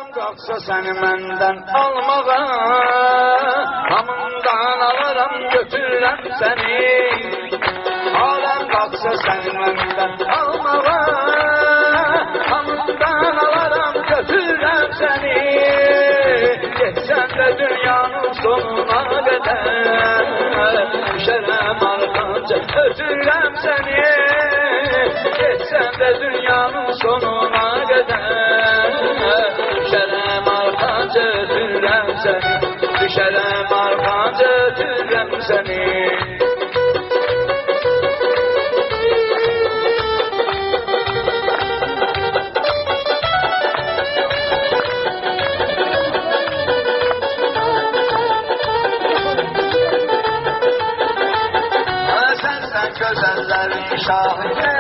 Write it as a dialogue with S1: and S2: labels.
S1: Aləm qalxsa səni məndən almağa, hamından alaram götürürəm səni. Aləm qalxsa səni məndən almağa, hamından alaram götürürəm səni. Geçsən də dünyanın sonuna qədər, düşərəm arxanca ötürürəm səni. Geçsən də dünyanın sonuna qədər, düşərəm arxanca ötürürəm səni. Düşərəm arxanca ötürürəm səni. Gözəllərin şahidi